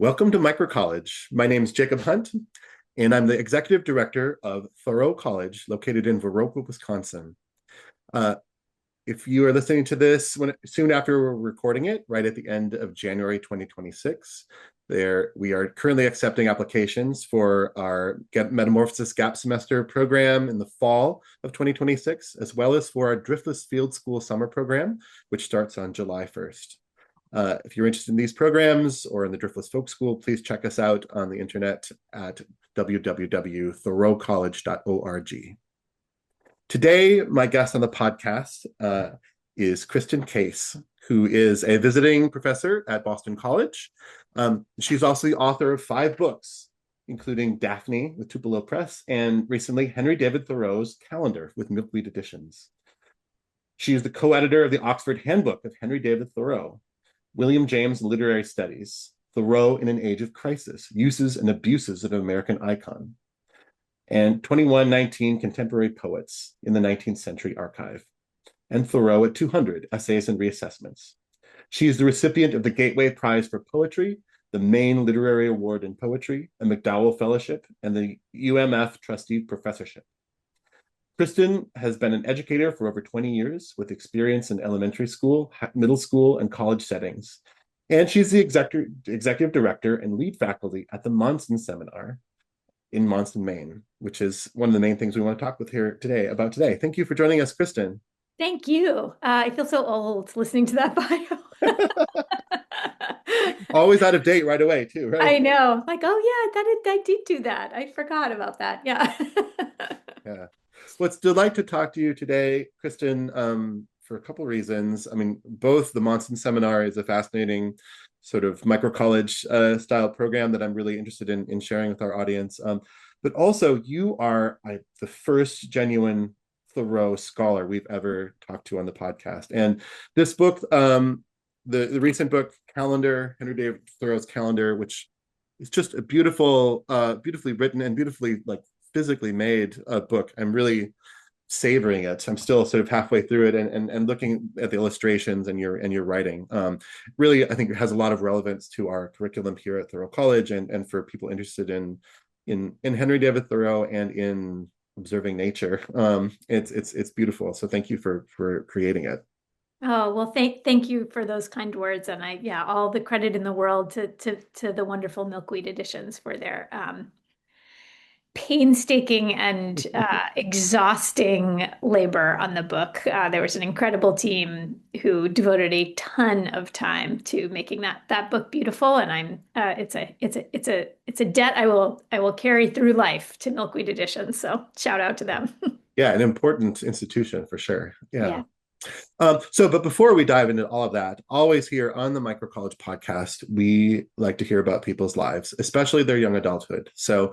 Welcome to Micro College. My name is Jacob Hunt, and I'm the executive director of Thoreau College, located in Viroqua, Wisconsin. Uh, if you are listening to this soon after we're recording it, right at the end of January 2026, we are currently accepting applications for our Metamorphosis Gap Semester program in the fall of 2026, as well as for our Driftless Field School Summer program, which starts on July 1st. If you're interested in these programs or in the Driftless Folk School, please check us out on the internet at www.thoreaucollege.org. Today, my guest on the podcast is Kristen Case, who is a visiting professor at Boston College. She's also the author of 5 books, including Daphne with Tupelo Press, and recently Henry David Thoreau's Kalendar with Milkweed Editions. She is the co-editor of the Oxford Handbook of Henry David Thoreau, William James Literary Studies, Thoreau in an Age of Crisis, Uses and Abuses of an American Icon, and 2119 Contemporary Poets in the 19th Century Archive, and Thoreau at 200, Essays and Reassessments. She is the recipient of the Gateway Prize for Poetry, the Maine Literary Award in Poetry, a MacDowell Fellowship, and the UMF Trustee Professorship. Kristen has been an educator for over 20 years with experience in elementary school, middle school, and college settings. And she's the executive director and lead faculty at the Monson Seminar in Monson, Maine, which is one of the main things we want to talk about today. Thank you for joining us, Kristen. Thank you. I feel so old listening to that bio. Always out of date right away, too, right? I know. Like, oh yeah, I did do that. I forgot about that. Yeah. Yeah. Well, it's a delight to talk to you today, Kristen, for a couple of reasons. I mean, both the Monson Seminar is a fascinating sort of micro college style program that I'm really interested in sharing with our audience. But also, you are the first genuine Thoreau scholar we've ever talked to on the podcast. And this book, the recent book, Kalendar, Henry David Thoreau's Kalendar, which is just a beautifully written and beautifully physically made book. I'm really savoring it. I'm still sort of halfway through it and looking at the illustrations and your writing. Really, I think it has a lot of relevance to our curriculum here at Thoreau College and for people interested in Henry David Thoreau and in observing nature. It's beautiful. So thank you for creating it. Oh, well, thank you for those kind words. And all the credit in the world to the wonderful Milkweed Editions for their painstaking and exhausting labor on the book. There was an incredible team who devoted a ton of time to making that book beautiful, and it's a debt I will carry through life to Milkweed Editions. So shout out to them. Yeah, an important institution for sure. Yeah. Yeah. But before we dive into all of that, always here on the Micro College podcast, we like to hear about people's lives, especially their young adulthood. So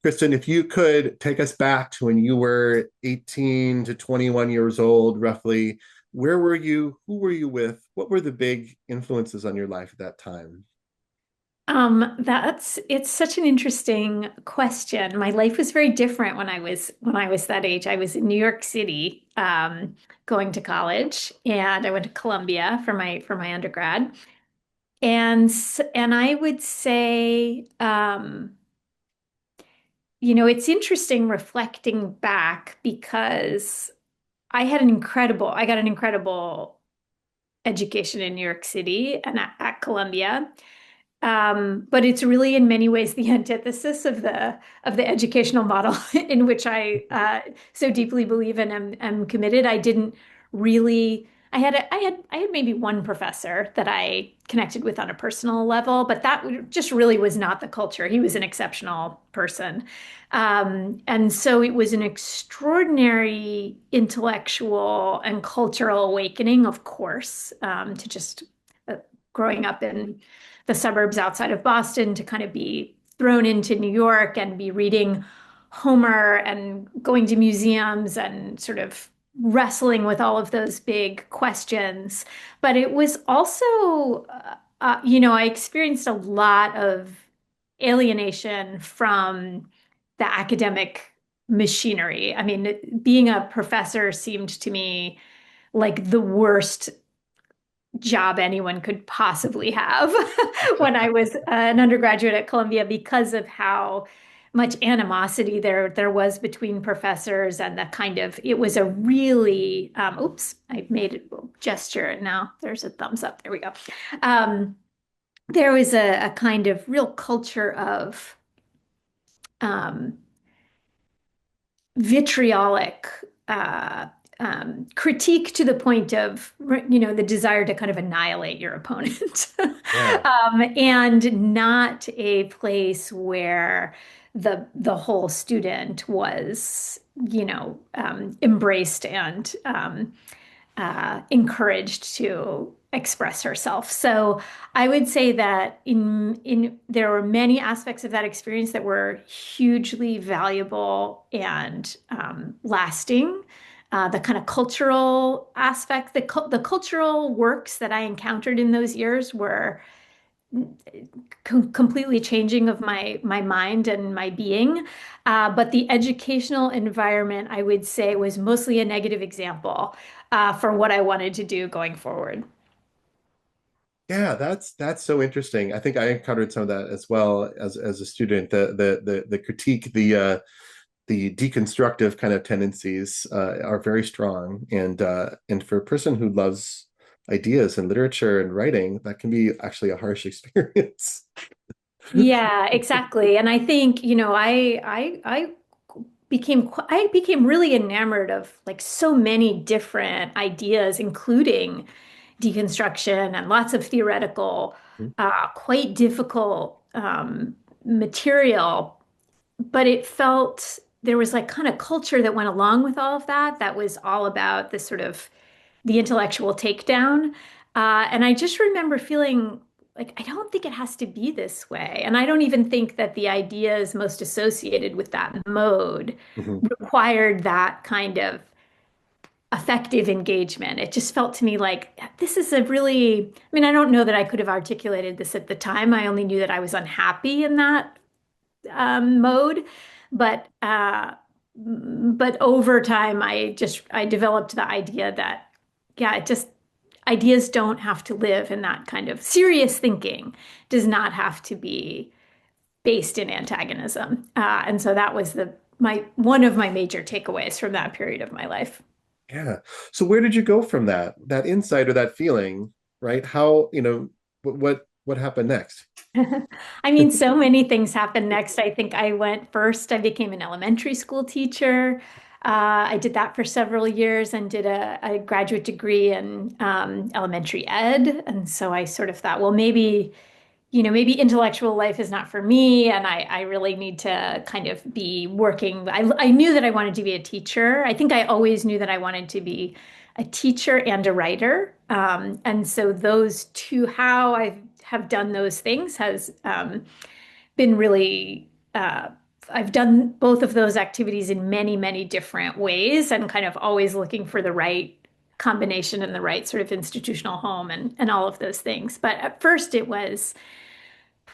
Kristen, if you could take us back to when you were 18 to 21 years old, roughly, where were you? Who were you with? What were the big influences on your life at that time? It's such an interesting question. My life was very different when I was that age. I was in New York City, going to college, and I went to Columbia for my undergrad. And I would say, it's interesting reflecting back because I got an incredible education in New York City and at Columbia. But it's really in many ways the antithesis of the educational model in which I so deeply believe and am committed. I didn't really. I had maybe one professor that I connected with on a personal level, but that just really was not the culture. He was an exceptional person, and so it was an extraordinary intellectual and cultural awakening, of course, to just growing up in the suburbs outside of Boston to kind of be thrown into New York and be reading Homer and going to museums and sort of wrestling with all of those big questions. But it was also, I experienced a lot of alienation from the academic machinery. I mean, being a professor seemed to me like the worst job anyone could possibly have when I was an undergraduate at Columbia because of how much animosity there was between professors and the kind of it was a really oops, I made a gesture and now there's a thumbs up. There we go. There was a kind of real culture of um, vitriolic critique to the point of, the desire to kind of annihilate your opponent. Yeah. And not a place where the whole student was, embraced and encouraged to express herself. So I would say that in there were many aspects of that experience that were hugely valuable and lasting. The kind of cultural aspect, the cultural works that I encountered in those years were completely changing of my mind and my being. But the educational environment, I would say, was mostly a negative example for what I wanted to do going forward. Yeah, that's so interesting. I think I encountered some of that as well as a student. The critique, the deconstructive kind of tendencies are very strong, and for a person who loves ideas and literature and writing, that can be actually a harsh experience. Yeah, exactly. And I think, I became really enamored of like so many different ideas, including deconstruction and lots of theoretical, quite difficult material. But it felt there was like kind of culture that went along with all of that, that was all about this sort of the intellectual takedown. And I just remember feeling like, I don't think it has to be this way. And I don't even think that the ideas most associated with that mode Mhm. required that kind of effective engagement. It just felt to me like this is a really, I mean, I don't know that I could have articulated this at the time. I only knew that I was unhappy in that mode, but over time, I developed the idea that yeah, it just ideas don't have to live in that kind of serious thinking does not have to be based in antagonism, and so that was the my one of my major takeaways from that period of my life. Yeah. So where did you go from that insight or that feeling, right? How, what happened next? I mean, so many things happened next. I think I became an elementary school teacher. I did that for several years and did a graduate degree in elementary ed. And so I sort of thought, well, maybe intellectual life is not for me. And I really need to kind of be working. I knew that I wanted to be a teacher. I think I always knew that I wanted to be a teacher and a writer. And so those two, how I have done those things has been really, I've done both of those activities in many, many different ways and kind of always looking for the right combination and the right sort of institutional home and all of those things. But at first it was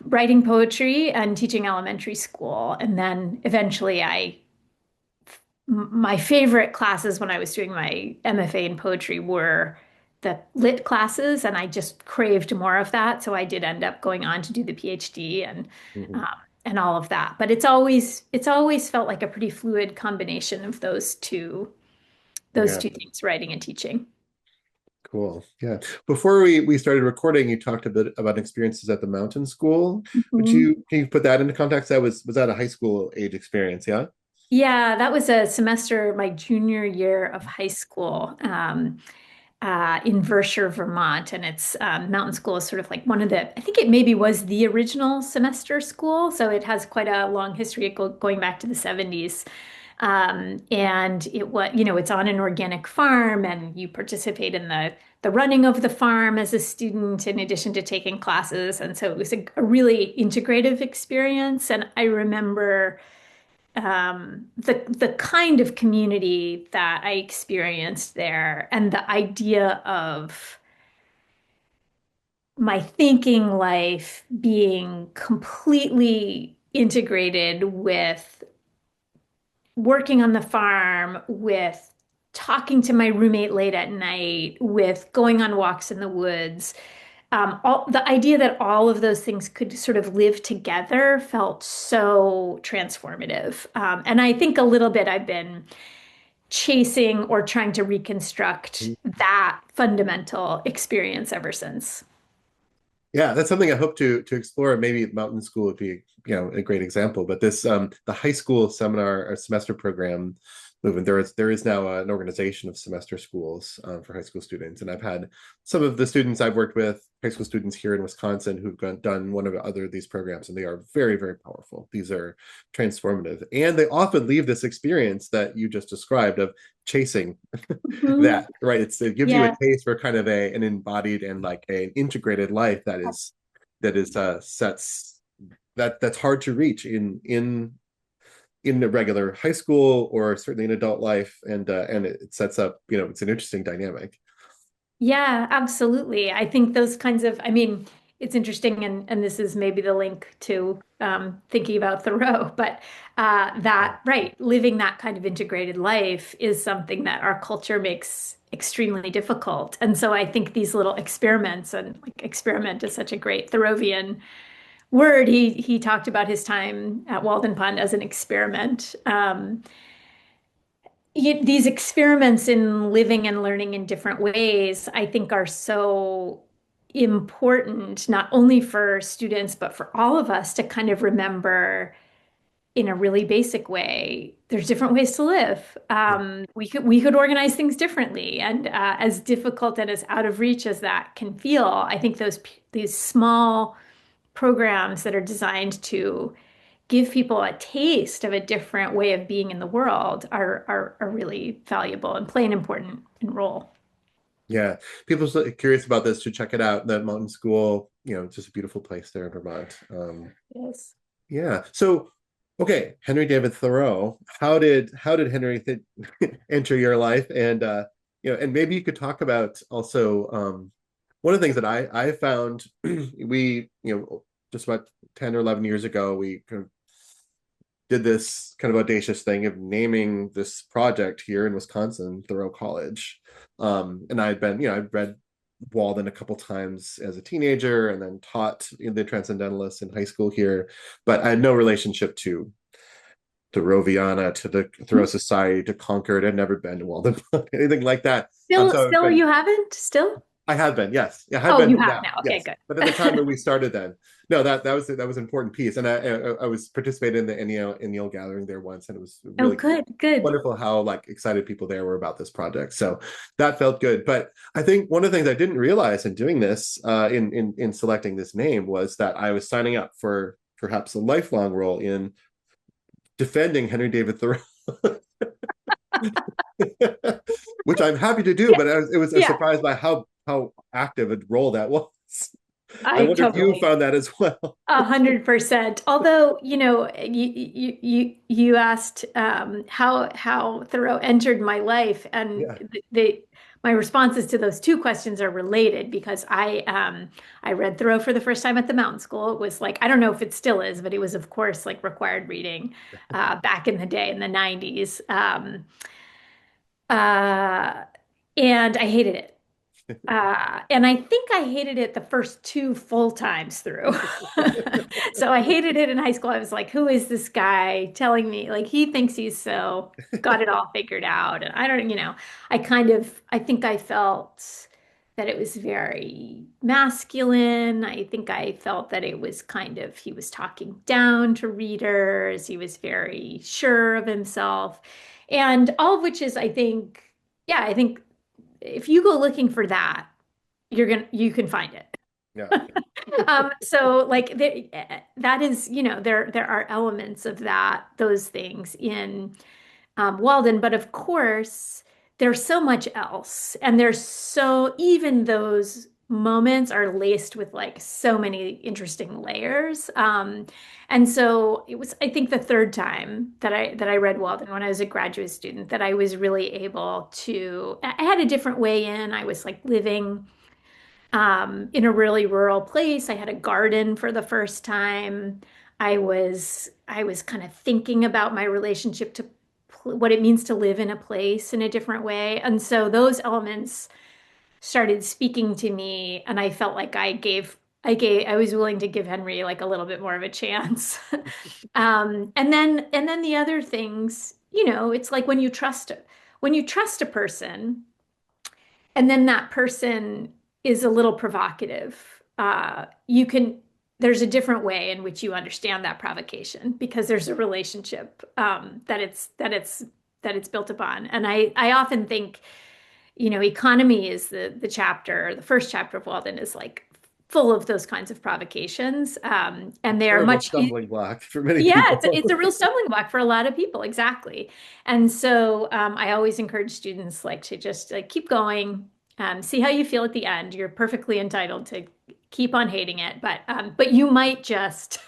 writing poetry and teaching elementary school. And then eventually my favorite classes when I was doing my MFA in poetry were the lit classes, and I just craved more of that. So I did end up going on to do the PhD Mhm. um, and all of that. But it's always felt like a pretty fluid combination of those Yeah, two things, writing and teaching. cool. Yeah. Before we started recording, you talked a bit about experiences at the mountain school. Would Mhm. you Can you put that into context? Was that a high school age experience? Yeah. Yeah, that was a semester my junior year of high school. In Vershire, Vermont, and it's mountain school is sort of like one of the. I think it maybe was the original semester school, so it has quite a long history going back to the 70s. And it's on an organic farm, and you participate in the running of the farm as a student in addition to taking classes, and so it was a really integrative experience. And I remember the kind of community that I experienced there and the idea of my thinking life being completely integrated with working on the farm, with talking to my roommate late at night, with going on walks in the woods. The idea that all of those things could sort of live together felt so transformative. And I think a little bit I've been chasing or trying to reconstruct that fundamental experience ever since. Yeah, that's something I hope to explore. Maybe Mountain School would be, a great example. But this the high school seminar or semester program movement, there is now an organization of semester schools for high school students. And I've had some of the students I've worked with, high school students here in Wisconsin, who've done one of the other of these programs, and they are very, very powerful. These are transformative. And they often leave this experience that you just described of chasing Mhm. that, right? It gives you a Yeah. taste for kind of an embodied and like an integrated life that is sets that's hard to reach in the regular high school or certainly in adult life, and it sets up, it's an interesting dynamic. Yeah, absolutely. I think those kinds of, I mean, it's interesting, and this is maybe the link to thinking about Thoreau, but that, right, living that kind of integrated life is something that our culture makes extremely difficult. And so I think these little experiments, and like experiment is such a great Thoreauvian word. He talked about his time at Walden Pond as an experiment. These experiments in living and learning in different ways, I think, are so important, not only for students, but for all of us to kind of remember in a really basic way. There's different ways to live. Yeah. We could organize things differently, and as difficult and as out of reach as that can feel, I think these small programs that are designed to give people a taste of a different way of being in the world are really valuable and play an important role. Yeah, people are curious about this to check it out. The Mountain School, it's just a beautiful place there in Vermont. Yes. Yeah. So, okay, Henry David Thoreau. How did Henry enter your life? And and maybe you could talk about also one of the things that I found we, just about 10 or 11 years ago, we kind of did this kind of audacious thing of naming this project here in Wisconsin Thoreau College. And I'd read Walden a couple times as a teenager and then taught the Transcendentalists in high school here, but I had no relationship to Roviana, to the Thoreau Society, to Concord. I'd never been to Walden, anything like that. Still, So I've still, been you haven't? Still? I have been, yes. I have Oh, you been have now, now. Okay, yes. But at the time when we started then, no, that was an important piece. And I was participating in the Enneal gathering there once, and it was Oh, really good, good. wonderful how like excited people there were about this project. So that felt good. But I think one of the things I didn't realize in doing this, in selecting this name, was that I was signing up for perhaps a lifelong role in defending Henry David Thoreau. Which I'm happy to do, Yeah, but it was a yeah, surprise by how active a role that was. I I wonder if you totally. found that as well. 100%. Although, you asked how Thoreau entered my life, and Yeah. my responses to those two questions are related, because I read Thoreau for the first time at the Mountain School. It was like, I don't know if it still is, but it was, of course, like required reading back in the day in the 90s. Uh, and I hated it. And I think I hated it the first two full times through. So I hated it in high school. I was like, who is this guy telling me? Like, he thinks he's so got it all figured out. And I don't, I think I felt that it was very masculine. I think I felt that it was kind of, he was talking down to readers. He was very sure of himself. And all of which is, I think, yeah, I think if you go looking for that, you can find it. Yeah. So like that is, there are elements of those things in Walden, but of course there's so much else, and even those moments are laced with like so many interesting layers. And so it was, I think, the third time that I read Walden when I was a graduate student, that I was really able to. I had a different way in. I was like living in a really rural place. I had a garden for the first time. I was kind of thinking about my relationship to what it means to live in a place in a different way. And so those elements started speaking to me, and I felt like I was willing to give Henry like a little bit more of a chance. And then the other things, it's like when you trust a person, and then that person is a little provocative, there's a different way in which you understand that provocation because there's a relationship that it's built upon. And I often think, economy is the first chapter of Walden is like full of those kinds of provocations. And they are Terrible much, stumbling block for many yeah, people. it's a real stumbling block for a lot of people. Exactly. And so I always encourage students like to just like keep going, see how you feel at the end. You're perfectly entitled to keep on hating it, but you might just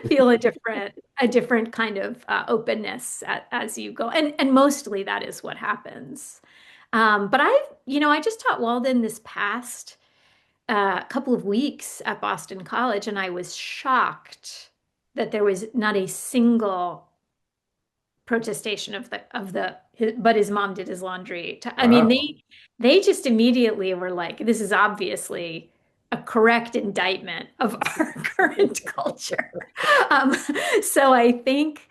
feel a different kind of openness as you go. And mostly that is what happens. But I just taught Walden this past couple of weeks at Boston College, and I was shocked that there was not a single protestation but his mom did his laundry. I mean, Wow. they just immediately were like, this is obviously a correct indictment of our current culture. Um, so I think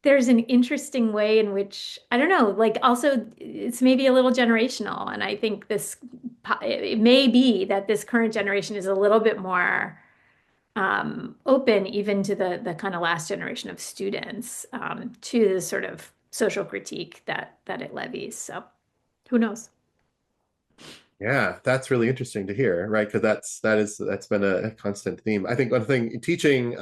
there's an interesting way in which, I don't know, like also it's maybe a little generational. And I think it may be that this current generation is a little bit more open even to the kind of last generation of students, to the sort of social critique that it levies. So who knows? Yeah, that's really interesting to hear, right? Because that's been a constant theme. I think one thing teaching,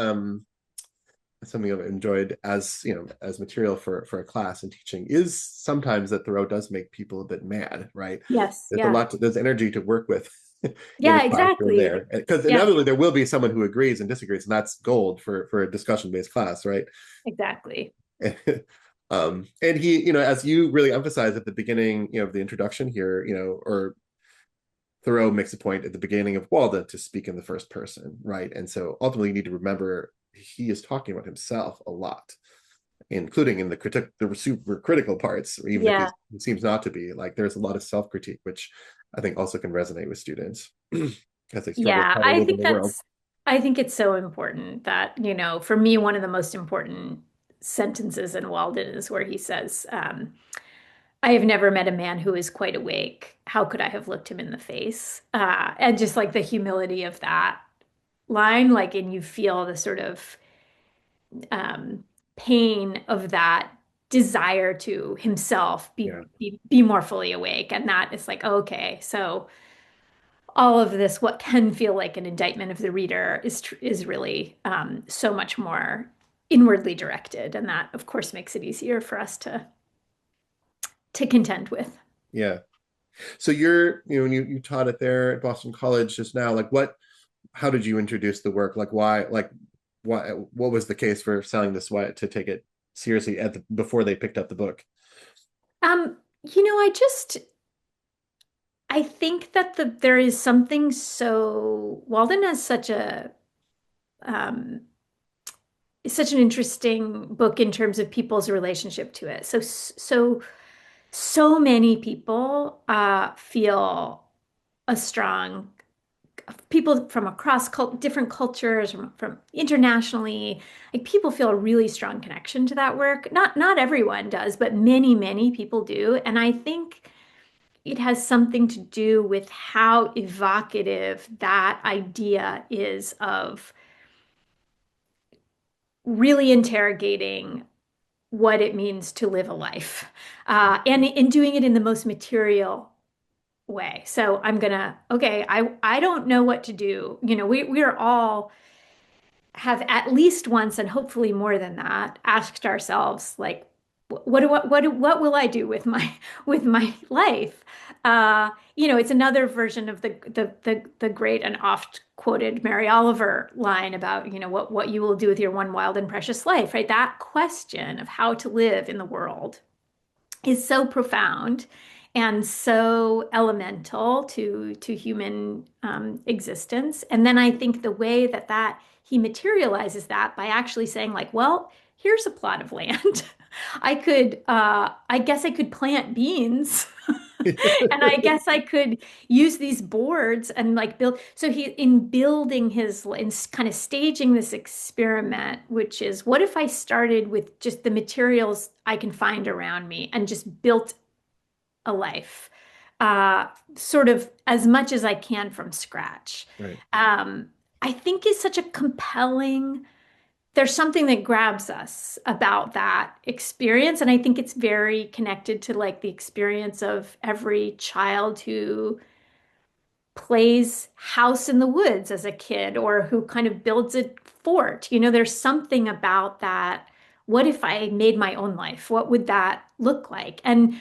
something I've enjoyed as as material for a class and teaching is sometimes that Thoreau does make people a bit mad, right? Yes. There's Yeah. there's energy to work with in a Yeah, classroom exactly. there because Yeah, inevitably there will be someone who agrees and disagrees, and that's gold for a discussion based class, right? exactly. And he, as you really emphasize at the beginning, of the introduction here, or Thoreau makes a point at the beginning of Walden to speak in the first person, right? And so ultimately, you need to remember he is talking about himself a lot, including in the super critical parts, even if Yeah. he seems not to be. Like there's a lot of self critique, which I think also can resonate with students as they struggle Yeah, trying to live in the world. I think it's so important that, for me, one of the most important sentences in Walden is where he says, I have never met a man who is quite awake. How could I have looked him in the face? And just like the humility of that line, like, and you feel the sort of um, pain of that desire to himself Yeah, be more fully awake. And that is like, okay, so all of this, what can feel like an indictment of the reader, is really so much more inwardly directed, and that, of course, makes it easier for us to contend with. yeah. So when you taught it there at Boston College just now, like how did you introduce the work? What was the case for selling this? Why to take it seriously before they picked up the book? I think that there is something so Walden has um, such an interesting book in terms of people's relationship to it. So many people feel a strong people from across different cultures, from internationally, like people feel a really strong connection to that work. Not everyone does, but many people do. And I think it has something to do with how evocative that idea is of really interrogating what it means to live a life, and in doing it in the most material way. So okay, I don't know what to do. We are all have at least once, and hopefully more than that, asked ourselves, like, what will I do with my with my life? It's another version of the great and oft quoted Mary Oliver line about, what you will do with your one wild and precious life, right? That question of how to live in the world is so profound and so elemental to human existence. And then I think the way that he materializes that by actually saying, like, well, here's a plot of land. I guess I could plant beans. And I guess I could use these boards and like build. So in building in kind of staging this experiment, which is what if I started with just the materials I can find around me and just built a life, uh, sort of as much as I can from scratch. Right. Um, I think is such a compelling, there's something that grabs us about that experience. And I think it's very connected to like the experience of every child who plays house in the woods as a kid or who kind of builds a fort. There's something about that. What if I made my own life? What would that look like? And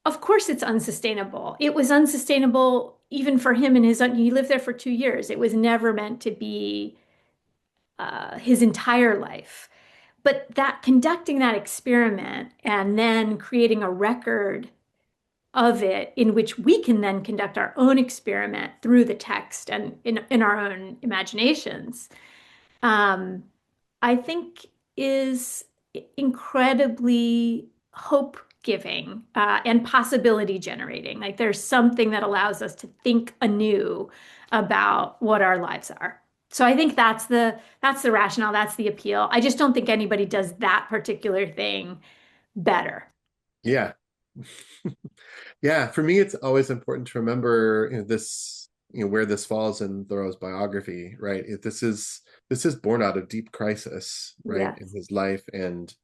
of course, it's unsustainable. It was unsustainable even for him and he lived there for 2 years. It was never meant to be his entire life. But that conducting that experiment and then creating a record of it in which we can then conduct our own experiment through the text and in our own imaginations, um, I think is incredibly hope giving and possibility generating. Like there's something that allows us to think anew about what our lives are. So I think that's the rationale, that's the appeal. I just don't think anybody does that particular thing better. Yeah. Yeah, for me, it's always important to remember, this, where this falls in Thoreau's biography, right? This is born out of deep crisis, right, in Yes. his life, and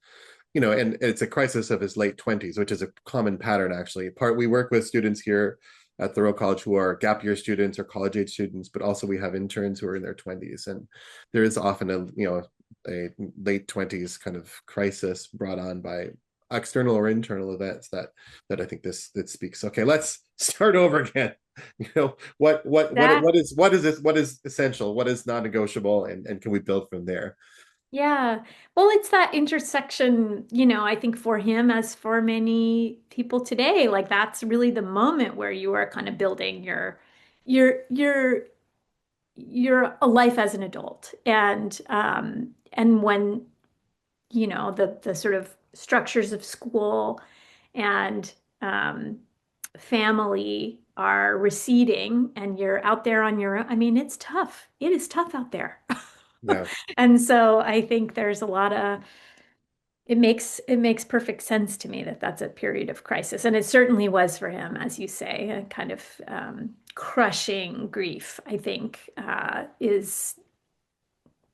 it's a crisis of his late 20s, which is a common pattern actually. We work with students here at Thoreau College who are gap year students or college age students, but also we have interns who are in their 20s, and there is often a late 20s kind of crisis brought on by external or internal events that I think this speaks. Okay, let's start over again. That What is essential, what is non-negotiable, and can we build from there? Yeah. Well, it's that intersection, I think for him, as for many people today, like that's really the moment where you are kind of building your your your a life as an adult. And when, the sort of structures of school and family are receding and you're out there on your own. I mean, it's tough. It is tough out there. Yeah. And so I think there's a lot of it makes perfect sense to me that that's a period of crisis, and it certainly was for him, as you say, a kind of crushing grief. I think is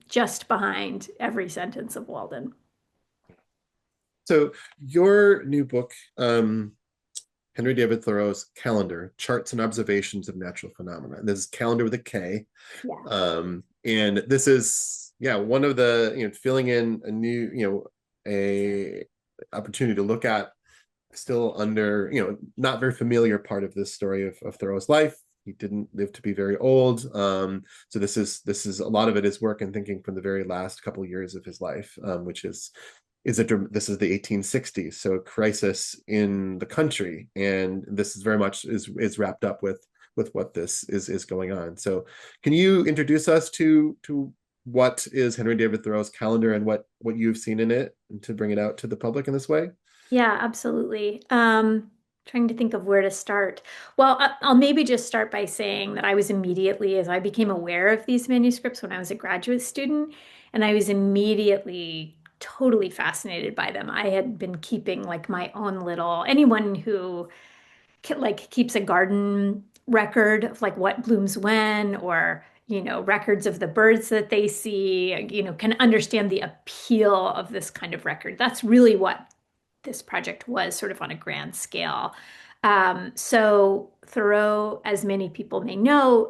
just behind every sentence of Walden. So your new book, Henry David Thoreau's Kalendar, Charts and Observations of Natural Phenomena. This is Calendar with a K. Yeah. And this is, yeah, one of the, filling in a new, a opportunity to look at still under, not very familiar part of this story of Thoreau's life. He didn't live to be very old. So this is a lot of it is work and thinking from the very last couple of years of his life, which this is the 1860s, so a crisis in the country, and this is very much is wrapped up with what this is going on. So, can you introduce us to what is Henry David Thoreau's Calendar and what you've seen in it, and to bring it out to the public in this way? Yeah, absolutely. Trying to think of where to start. Well, I'll maybe just start by saying that I was immediately, as I became aware of these manuscripts when I was a graduate student, and I was immediately totally fascinated by them. I had been keeping like my own little, anyone who like keeps a garden record of like what blooms when, or records of the birds that they see, can understand the appeal of this kind of record. That's really what this project was, sort of on a grand scale. So Thoreau, as many people may know,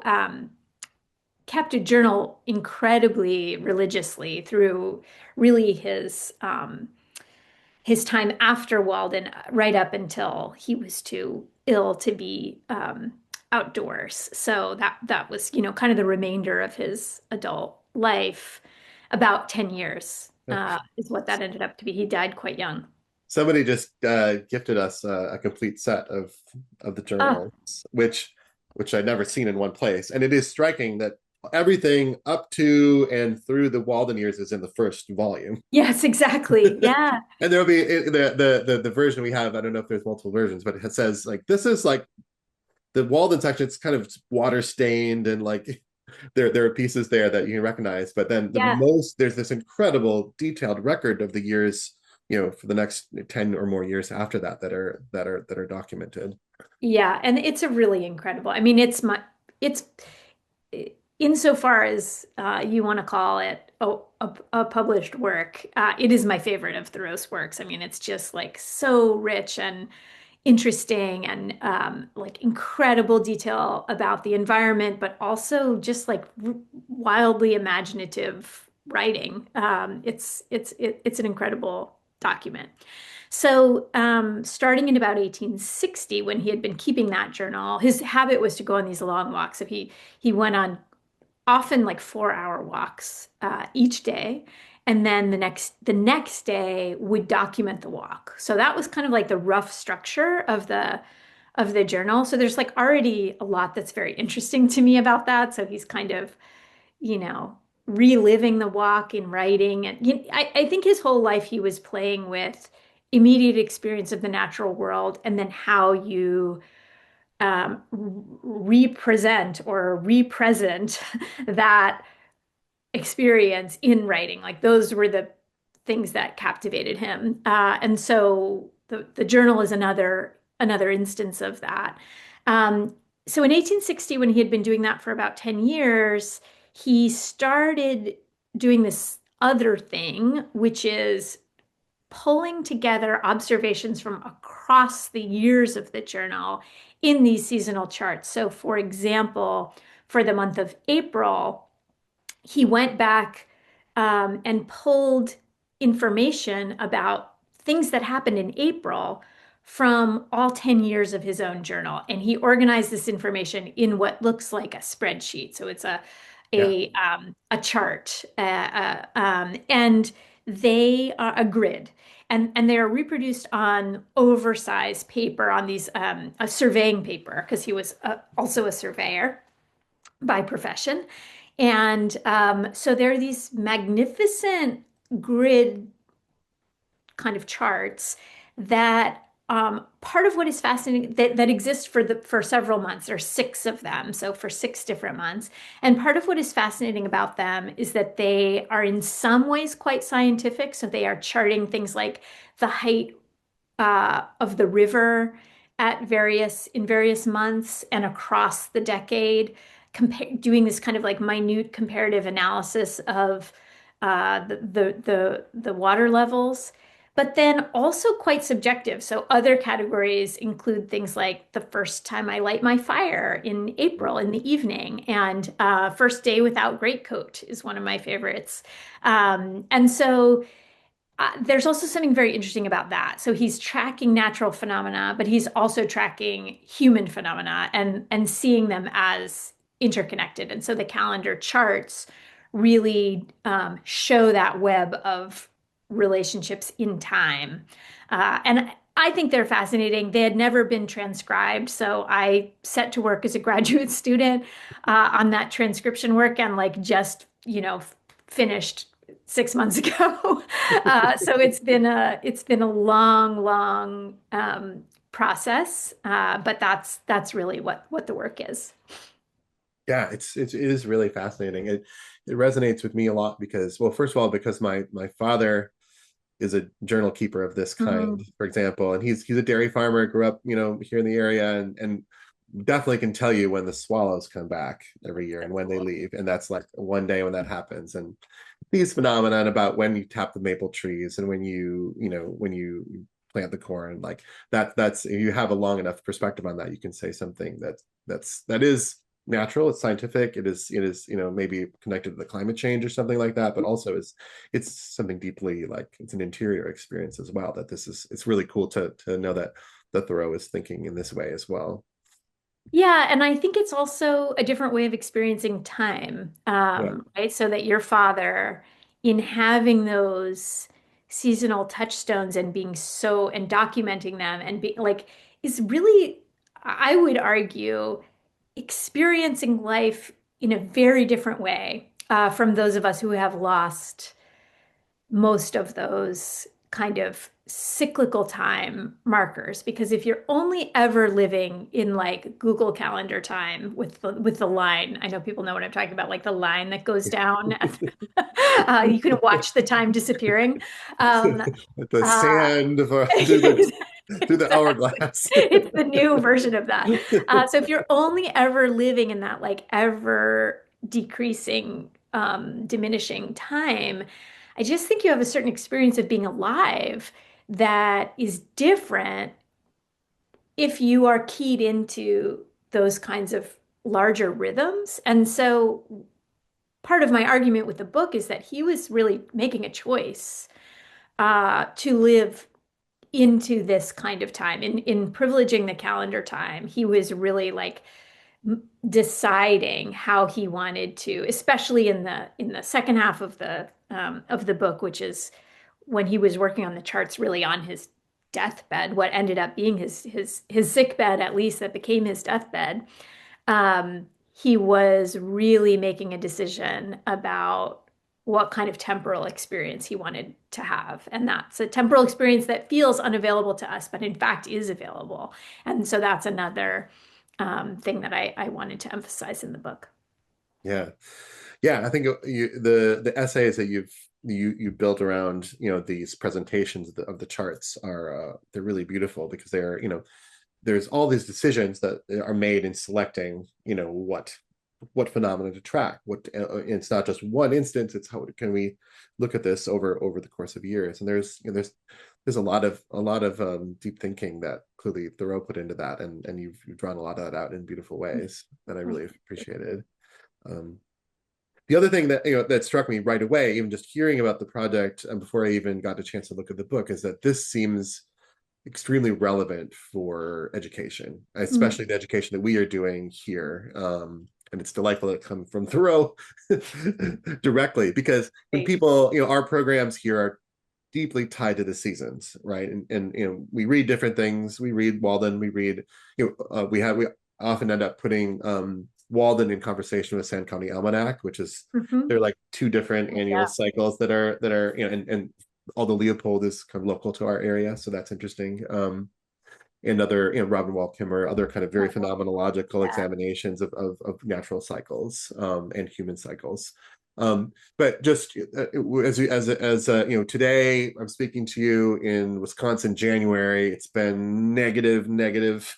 kept a journal incredibly religiously through really his time after Walden, right up until he was too ill to be outdoors. So that was, kind of the remainder of his adult life. About 10 years is what that ended up to be. He died quite young. Somebody just gifted us a complete set of the Oh, journals, which I'd never seen in one place, and it is striking that everything up to and through the Walden years is in the first volume. Yes, exactly. Yeah. And there'll be the version we have. I don't know if there's multiple versions, but it says like this is like the Walden section. It's kind of water stained and like there are pieces there that you can recognize. But then Yeah. there's this incredible detailed record of the years, for the next 10 or more years after that that are documented. Yeah. And it's a really incredible. I mean, it's insofar as you want to call it a published work, it is my favorite of Thoreau's works. I mean, it's just like so rich and interesting and like incredible detail about the environment, but also just like wildly imaginative writing. It's an incredible document. So, starting in about 1860, when he had been keeping that journal, his habit was to go on these long walks. So he went on often like 4 hour walks each day. And then the next day would document the walk. So that was kind of like the rough structure of the journal. So there's like already a lot that's very interesting to me about that. So he's kind of, you know, reliving the walk in writing. And I think his whole life he was playing with immediate experience of the natural world and then how you represent or represent that experience in writing. Like those were the things that captivated him. And so the journal is another instance of that. So in 1860, when he had been doing that for about 10 years, he started doing this other thing, which is pulling together observations from across the years of the journal in these seasonal charts. So, for example, for the month of April, he went back and pulled information about things that happened in April from all 10 years of his own journal. And he organized this information in what looks like a spreadsheet. So it's a Yeah. a chart, and they are a grid. And they are reproduced on oversized paper on these a surveying paper because he was also a surveyor by profession. And so there are these magnificent grid kind of charts that part of what is fascinating that exists for several months. There are six of them, so for 6 different months. And part of what is fascinating about them is that they are in some ways quite scientific. So they are charting things like the height of the river in various months and across the decade, doing this kind of like minute comparative analysis of the water levels, but then also quite subjective. So other categories include things like the first time I light my fire in April in the evening, and first day without greatcoat is one of my favorites. And so there's also something very interesting about that. So he's tracking natural phenomena, but he's also tracking human phenomena and seeing them as interconnected. And so the calendar charts really show that web of relationships in time. And I think they're fascinating. They had never been transcribed, so I set to work as a graduate student on that transcription work and like just, finished 6 months ago. So it's been a long process, but that's really what the work is. Yeah, it is really fascinating. It resonates with me a lot because, well, first of all, because my father is a journal keeper of this kind, Mm. for example, and he's a dairy farmer, grew up, here in the area, and definitely can tell you when the swallows come back every year and when they Cool. leave, and that's like one day when that happens. And these phenomenon about when you tap the maple trees and when you plant the corn, like that's if you have a long enough perspective on that, you can say something that is natural, it's scientific, it is maybe connected to the climate change or something like that, but also it's something deeply, like it's an interior experience as well, that it's really cool to know that Thoreau is thinking in this way as well. Yeah, and I think it's also a different way of experiencing time, Yeah. right? So that your father, in having those seasonal touchstones and being and documenting them and be like, is really, I would argue, experiencing life in a very different way from those of us who have lost most of those kind of cyclical time markers. Because if you're only ever living in like Google Calendar time with the line, I know people know what I'm talking about, like the line that goes down. You can watch the time disappearing. Um, The uh, sand through the exactly. hourglass. It's the new version of that. So if you're only ever living in that like ever decreasing, diminishing time, I just think you have a certain experience of being alive that is different if you are keyed into those kinds of larger rhythms. And so part of my argument with the book is that he was really making a choice to live into this kind of time in privileging the calendar time. He was really like deciding how he wanted to, especially in the second half of the book, which is when he was working on the charts, really on his deathbed, what ended up being his sick bed, at least that became his deathbed. He was really making a decision about what kind of temporal experience he wanted to have. And that's a temporal experience that feels unavailable to us, but in fact is available. And so that's another thing that I wanted to emphasize in the book. Yeah. Yeah, I think the essays that you built around, these presentations of the charts are they're really beautiful because they're, there's all these decisions that are made in selecting, what phenomena to track. It's not just one instance, it's how can we look at this over the course of years. And there's a lot of deep thinking that clearly Thoreau put into that, and you've drawn a lot of that out in beautiful ways that I really appreciated. The other thing that that struck me right away, even just hearing about the project and before I even got a chance to look at the book, is that this seems extremely relevant for education, Mm, especially the education that we are doing here. And it's delightful that it comes from Thoreau directly, because when great. people, our programs here are deeply tied to the seasons, right? And we read different things. We read Walden. We read, we often end up putting Walden in conversation with Sand County Almanac, which is Mhm. they're like two different annual Yeah. cycles that are and although Leopold is kind of local to our area, so that's interesting. And other, Robin Wall Kimmer, other kind of very phenomenological Yeah. examinations of natural cycles and human cycles. But just today I'm speaking to you in Wisconsin, January. It's been negative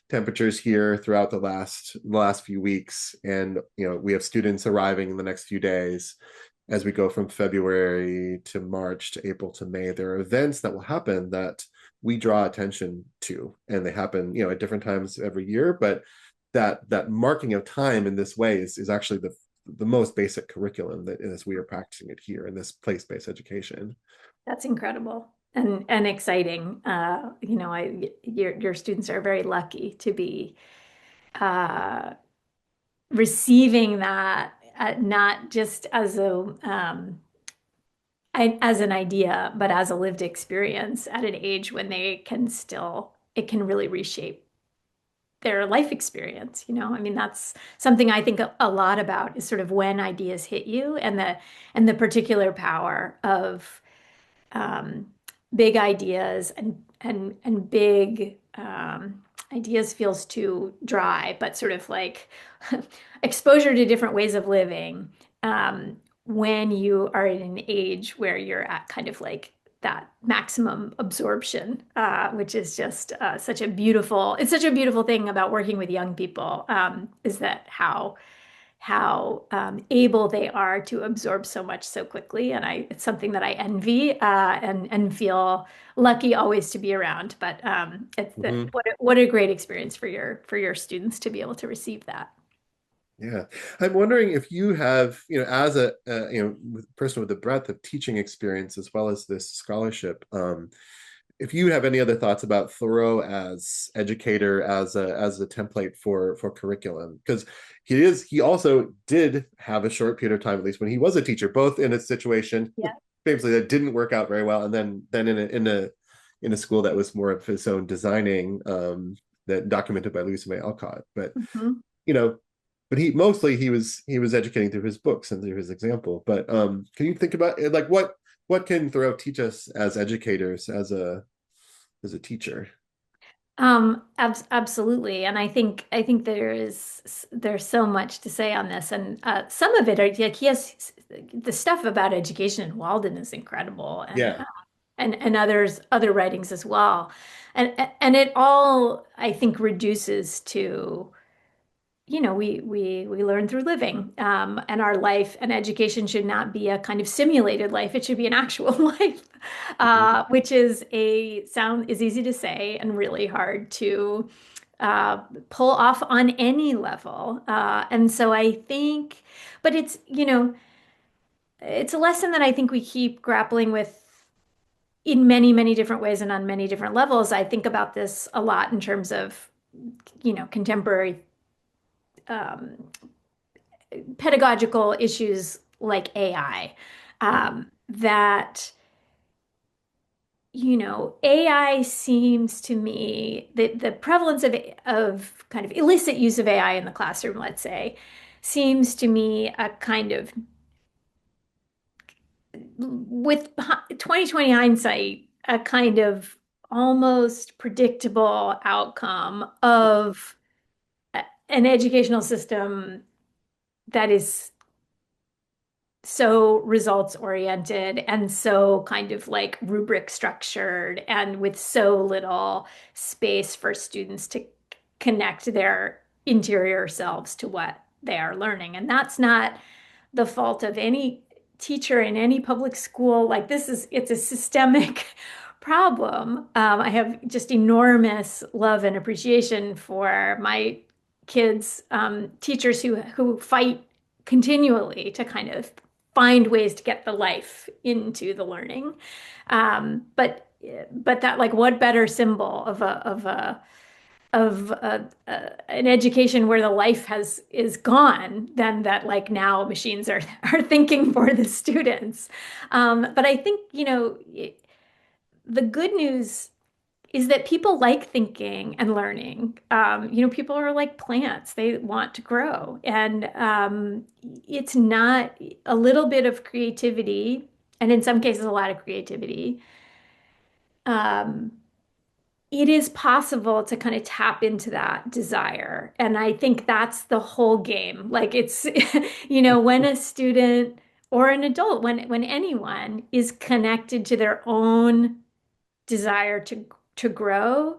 temperatures here throughout the last few weeks, and we have students arriving in the next few days. As we go from February to March to April to May, there are events that will happen that we draw attention to, and they happen at different times every year, but that marking of time in this way is actually the most basic curriculum that as we are practicing it here in this place-based education. That's incredible and exciting. Your students are very lucky to be uh, receiving that, not just as as an idea, but as a lived experience at an age when it can really reshape their life experience. I mean, that's something I think a lot about, is sort of when ideas hit you and the particular power of um, big ideas and big ideas feels too dry, but sort of like exposure to different ways of living when you are in an age where you're at kind of like that maximum absorption, which is just it's such a beautiful thing about working with young people, is that how able they are to absorb so much so quickly. And it's something that I envy and feel lucky always to be around. But Mhm. what a great experience for your students to be able to receive that. Yeah, I'm wondering if you have, as a person with a breadth of teaching experience as well as this scholarship, if you have any other thoughts about Thoreau as educator, as a template for curriculum, because he also did have a short period of time, at least when he was a teacher, both in a situation Yeah. famously that didn't work out very well, and then in a school that was more of his own designing, that documented by Louisa May Alcott. But Mhm. you know but he was educating through his books and through his example. But can you think about like what can Thoreau teach us as educators, as a teacher? Absolutely. And I think there's so much to say on this. And some of it are like he has the stuff about education in Walden is incredible Yeah. and other writings as well. And it all I think reduces to we learn through living, and our life and education should not be a kind of simulated life. It should be an actual life, Mhm. which is easy to say and really hard to uh, pull off on any level. And so I think, but it's a lesson that I think we keep grappling with in many, many different ways and on many different levels. I think about this a lot in terms of, contemporary um, pedagogical issues like AI, that, AI seems to me that the prevalence of kind of illicit use of AI in the classroom, let's say, seems to me a kind of, with 2020 hindsight, a kind of almost predictable outcome of an educational system that is so results oriented and so kind of like rubric structured and with so little space for students to connect their interior selves to what they are learning. And that's not the fault of any teacher in any public school. Like it's a systemic problem. I have just enormous love and appreciation for my kids, teachers who fight continually to kind of find ways to get the life into the learning. But that, like, what better symbol of an education where the life has is gone than that, like, now machines are thinking for the students. But I think, the good news is that people like thinking and learning. People are like plants, they want to grow. And it's not a little bit of creativity, and in some cases, a lot of creativity. Um, it is possible to kind of tap into that desire. And I think that's the whole game. Like it's, when a student or an adult, when anyone is connected to their own desire to grow,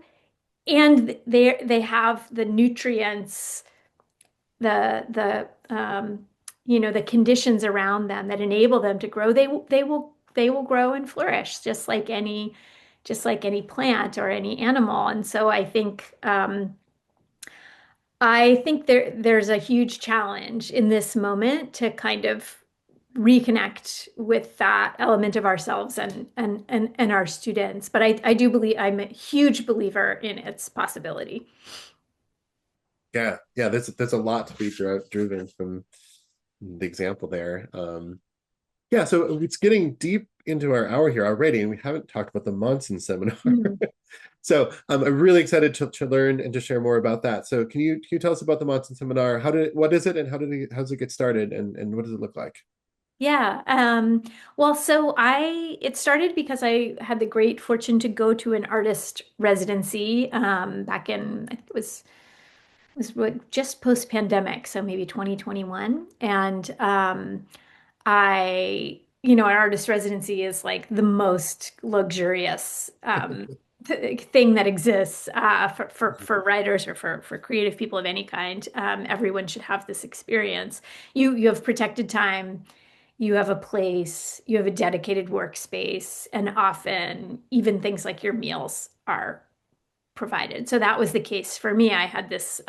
and they have the nutrients, the conditions around them that enable them to grow, they will grow and flourish just like any plant or any animal. And so I think there's a huge challenge in this moment to kind of reconnect with that element of ourselves and our students. But I do believe I'm a huge believer in its possibility. Yeah, yeah. There's a lot to be driven from the example there. Yeah, so it's getting deep into our hour here already, and we haven't talked about the Monson Seminar. Mm. So I'm really excited to learn and to share more about that. So can you tell us about the Monson Seminar? What is it, and how does it get started, and what does it look like? Yeah. Well, so it started because I had the great fortune to go to an artist residency, back in, I think just post-pandemic, so maybe 2021. And an artist residency is like the most luxurious thing that exists, for writers or for creative people of any kind. Everyone should have this experience. You have protected time, you have a place, you have a dedicated workspace, and often even things like your meals are provided. So that was the case for me. I had this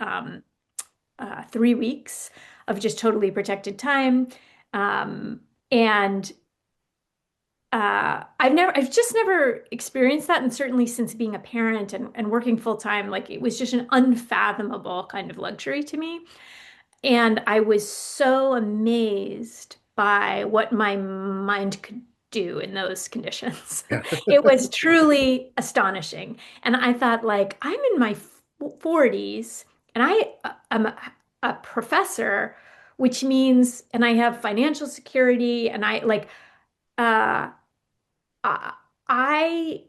3 weeks of just totally protected time. And I've just never experienced that. And certainly since being a parent and working full time, like, it was just an unfathomable kind of luxury to me. And I was so amazed by what my mind could do in those conditions. Yeah. It was truly astonishing. And I thought, like, I'm in my 40s and I am a professor, which means, and I have financial security, and I like, uh, I, I-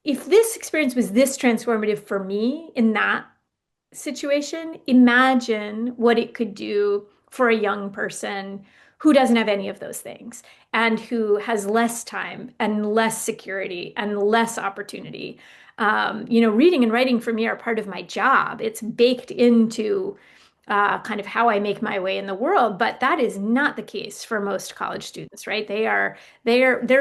if this experience was this transformative for me in that situation, imagine what it could do for a young person who doesn't have any of those things and who has less time and less security and less opportunity. Reading and writing for me are part of my job. It's baked into kind of how I make my way in the world, but that is not the case for most college students, right? Their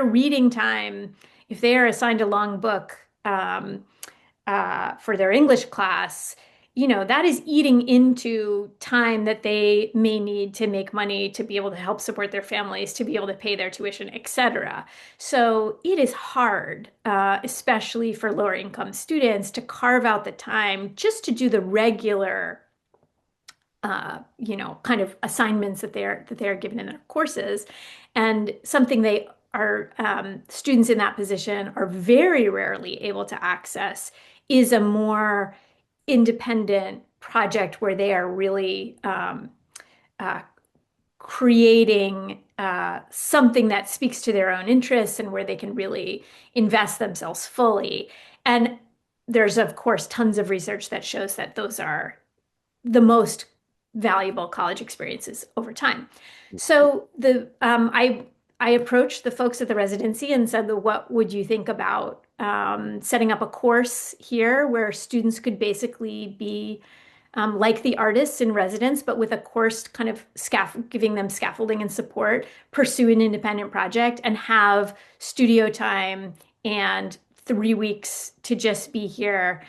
reading time, if they are assigned a long book, for their English class, that is eating into time that they may need to make money to be able to help support their families, to be able to pay their tuition, etc. So it is hard, especially for lower income students, to carve out the time just to do the regular kind of assignments that they're given in their courses. And something they are students in that position are very rarely able to access is a more independent project where they are really uh, creating something that speaks to their own interests and where they can really invest themselves fully. And there's, of course, tons of research that shows that those are the most valuable college experiences over time. So I approached the folks at the residency and said, "What would you think about setting up a course here where students could basically be like the artists in residence, but with a course kind of giving them scaffolding and support, pursue an independent project, and have studio time and 3 weeks to just be here,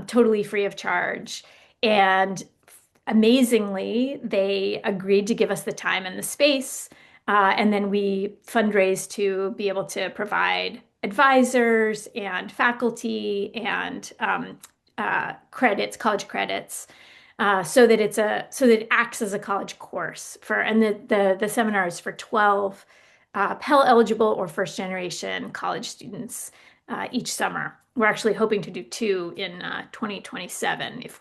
totally free of charge." And amazingly, they agreed to give us the time and the space. And then we fundraised to be able to provide advisors and faculty and credits, college credits, so that it acts as a college course and the seminar is for 12 Pell-eligible or first generation college students each summer. We're actually hoping to do two in 2027 if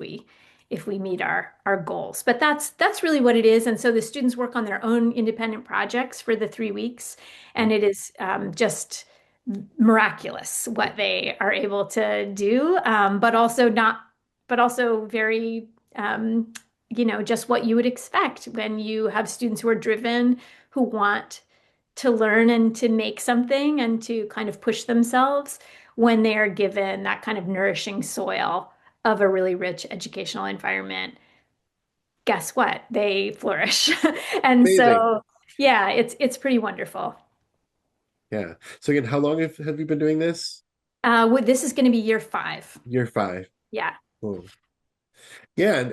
we meet our goals. But that's really what it is. And so the students work on their own independent projects for the 3 weeks, and it is just miraculous what they are able to do, but also very, just what you would expect when you have students who are driven, who want to learn and to make something and to kind of push themselves when they are given that kind of nourishing soil of a really rich educational environment. Guess what? They flourish. And Amazing. so, yeah, it's pretty wonderful. Yeah. So again, how long have you been doing this? This is going to be year 5. Year five. Yeah. Cool. Yeah, and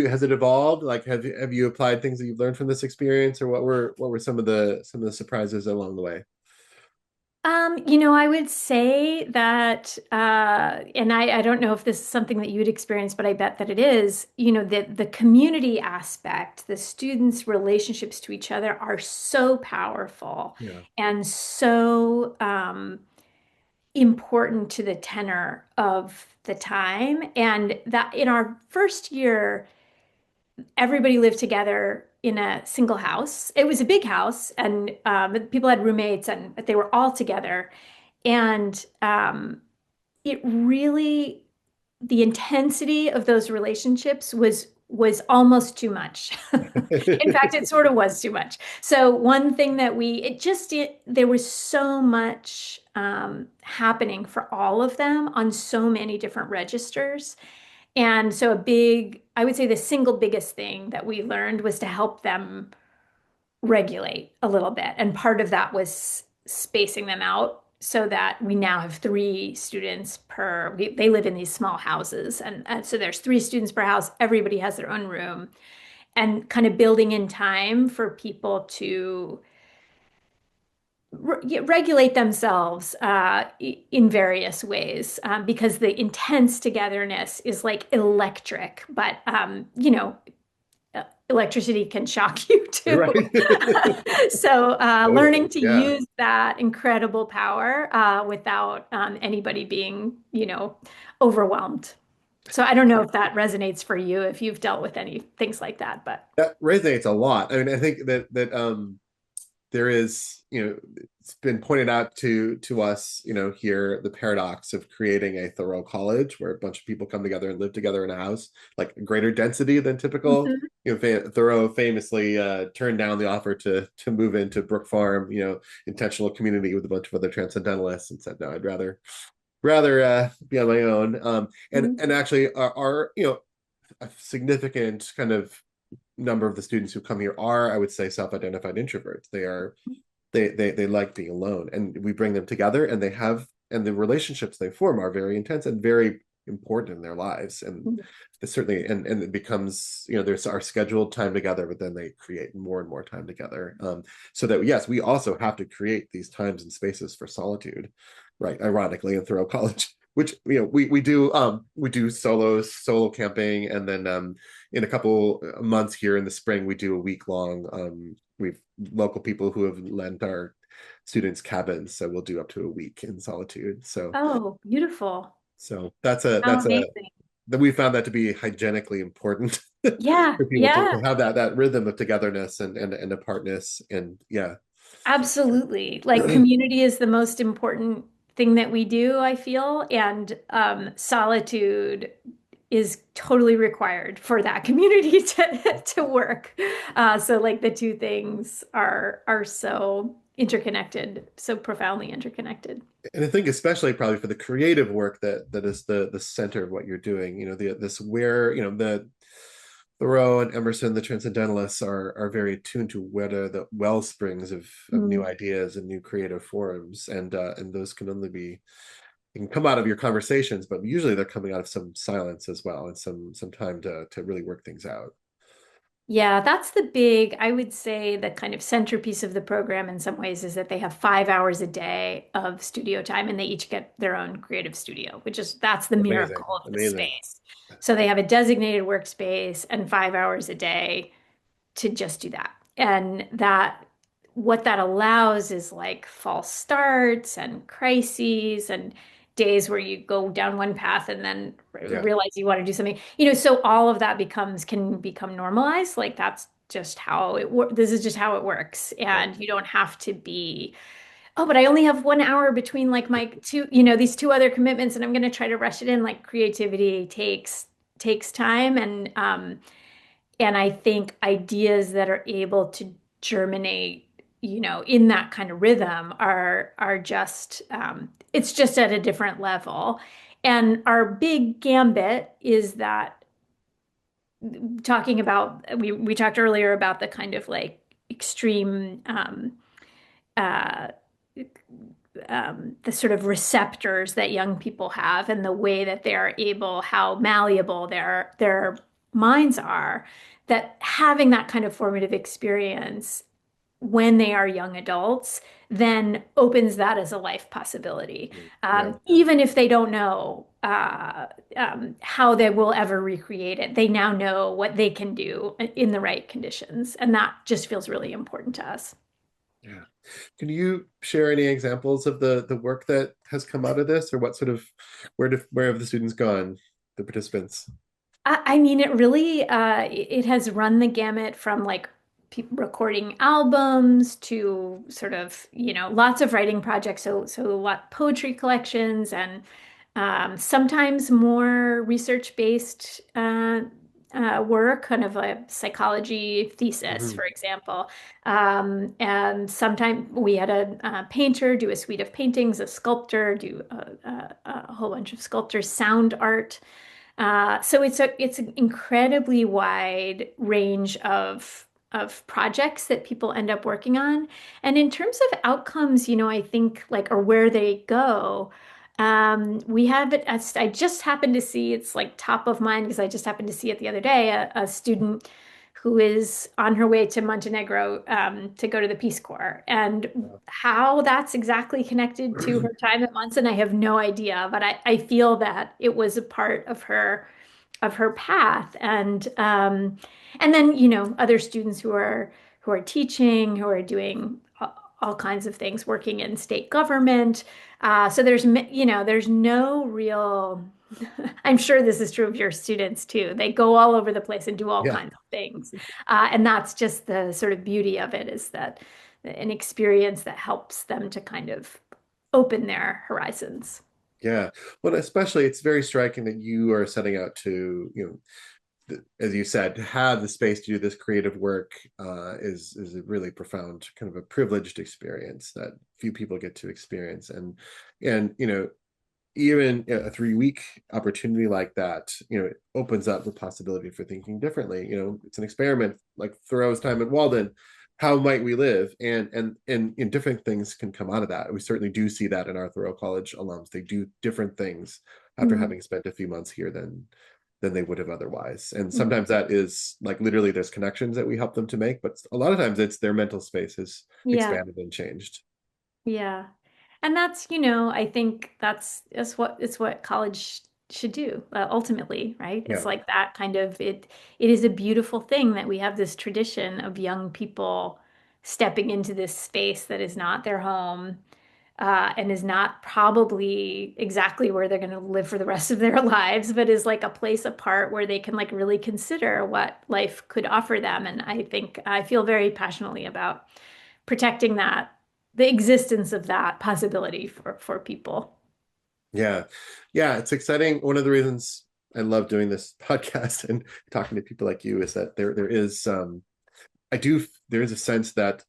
has it evolved? Like have you applied things that you've learned from this experience, or what were some of the surprises along the way? I would say that, and I don't know if this is something that you'd experience, but I bet that it is, the community aspect, the students' relationships to each other are so powerful Yeah. and so important to the tenor of the time. And that in our first year, everybody lived together in a single house. It was a big house, and people had roommates, and they were all together. And it really, the intensity of those relationships was almost too much. In fact, it sort of was too much. So one thing that there was so much happening for all of them on so many different registers. And so I would say the single biggest thing that we learned was to help them regulate a little bit. And part of that was spacing them out so that we now have 3 students they live in these small houses. And so there's 3 students per house. Everybody has their own room, and kind of building in time for people to regulate themselves in various ways, because the intense togetherness is like electric, but electricity can shock you too. Right. So learning Totally. to Yeah. use that incredible power without anybody being, overwhelmed. So I don't know if that resonates for you, if you've dealt with any things like that, but That resonates a lot. I mean, I think that there is, it's been pointed out to us, here, the paradox of creating a Thoreau college where a bunch of people come together and live together in a house, like greater density than typical. Mhm. Thoreau famously turned down the offer to move into Brook Farm, intentional community with a bunch of other transcendentalists, and said, no, I'd rather be on my own. And actually, our a significant kind of number of the students who come here are, I would say, self-identified introverts. They like being alone, and we bring them together, and the relationships they form are very intense and very important in their lives. And it's certainly, and it becomes, there's our scheduled time together, but then they create more and more time together. So that, yes, we also have to create these times and spaces for solitude, right? Ironically, in Thoreau College, which, we do solo camping, and then in a couple months here in the spring, we do a week long. We've local people who have lent our students cabins, so we'll do up to a week in solitude. So Oh, beautiful. so How that's a amazing. that we found that to be hygienically important Yeah, for people to yeah, have that rhythm of togetherness and apartness, and yeah. absolutely. Like community is the most important thing that we do, I feel, and solitude is totally required for that community to work. So like the two things are so interconnected, so profoundly interconnected. And I think especially probably for the creative work that is the center of what you're doing, this where, the Thoreau and Emerson, the transcendentalists, are very attuned to what are the well springs of new Mm. ideas and new creative forms, and those can only be, they can come out of your conversations, but usually they're coming out of some silence as well, and some time to really work things out. Yeah, that's the big, I would say the kind of centerpiece of the program in some ways is that they have 5 hours a day of studio time and they each get their own creative studio, that's the Amazing, miracle of the amazing. space. So they have a designated workspace and 5 hours a day to just do that. And what that allows is like false starts and crises and days where you go down one path and then Yeah, realize you want to do something. So all of that can become normalized. Like that's just how it works. This is just how it works. yeah. And you don't have to be, oh, but I only have 1 hour between like my two, these two other commitments and I'm going to try to rush it in. Like creativity takes time and I think ideas that are able to germinate, in that kind of rhythm are just it's just at a different level. And our big gambit is that talking about we talked earlier about the kind of like extreme uh, the sort of receptors that young people have and the way that they are able, how malleable their minds are, that having that kind of formative experience when they are young adults then opens that as a life possibility. Yeah. Even if they don't know how they will ever recreate it, they now know what they can do in the right conditions. And that just feels really important to us. Yeah. Can you share any examples of the work that has come out of this, or what sort of, where have the students gone, the participants? I mean, it really it has run the gamut from like recording albums to sort of, lots of writing projects. So a lot poetry collections and sometimes more research-based work, kind of a psychology thesis, Mhm. for example. And sometimes we had a painter do a suite of paintings, a sculptor do a whole bunch of sculptures, sound art. So it's an incredibly wide range of projects that people end up working on. And in terms of outcomes, I think like or where they go, we have it as I just happened to see it's like top of mind because I just happened to see it the other day, a student who is on her way to Montenegro to go to the Peace Corps. And how that's exactly connected to her time at Monson, I have no idea, but I feel that it was a part of her path. And then, other students who are teaching, who are doing all kinds of things, working in state government. So there's no real I'm sure this is true of your students too. They go all over the place and do all Yeah. kinds of things. And that's just the sort of beauty of it is that an experience that helps them to kind of open their horizons. Yeah. Well, especially it's very striking that you are setting out to, as you said, to have the space to do this creative work is a really profound kind of a privileged experience that few people get to experience. And even a 3 week opportunity like that, it opens up the possibility for thinking differently. It's an experiment like Thoreau's time at Walden. How might we live? And different things can come out of that. We certainly do see that in our Thoreau College alums. They do different things after Mm. having spent a few months here than they would have otherwise. And Mhm. sometimes that is like literally there's connections that we help them to make, but a lot of times it's their mental space has Yeah. expanded and changed. Yeah. And that's, I think that's what college should do ultimately, right? It's Yeah. like that kind of it is a beautiful thing that we have this tradition of young people stepping into this space that is not their home and is not probably exactly where they're going to live for the rest of their lives, but is like a place apart where they can like really consider what life could offer them. And I think I feel very passionately about protecting the existence of that possibility for people. Yeah. Yeah. It's exciting. One of the reasons I love doing this podcast and talking to people like you is that there is there is a sense that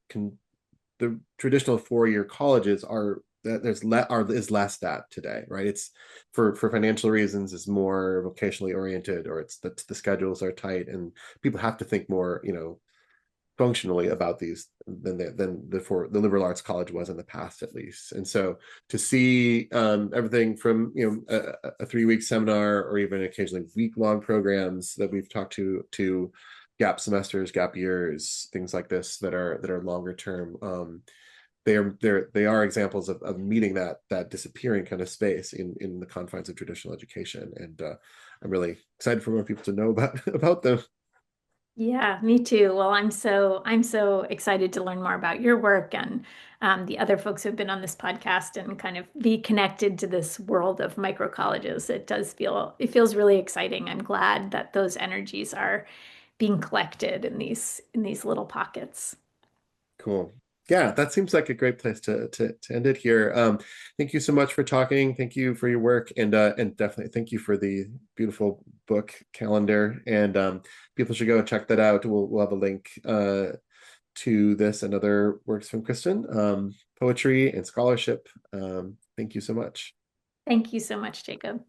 the traditional 4-year colleges are that is less that today, right? It's for financial reasons, is more vocationally oriented, or it's that the schedules are tight and people have to think more, functionally about these than the liberal arts college was in the past, at least. And so to see everything from a 3-week seminar or even occasionally week-long programs that we've talked to gap semesters, gap years, things like this that are longer term, they are examples of meeting that disappearing kind of space in the confines of traditional education. And I'm really excited for more people to know about them. Yeah, me too. Well, I'm so excited to learn more about your work and the other folks who've been on this podcast and kind of be connected to this world of micro colleges. It feels really exciting. I'm glad that those energies are being collected in these little pockets. Cool. Yeah, that seems like a great place to end it here. Thank you so much for talking. Thank you for your work, and definitely thank you for the beautiful book calendar. And people should go check that out. We'll have a link to this and other works from Kristen, poetry and scholarship. Thank you so much. Thank you so much, Jacob.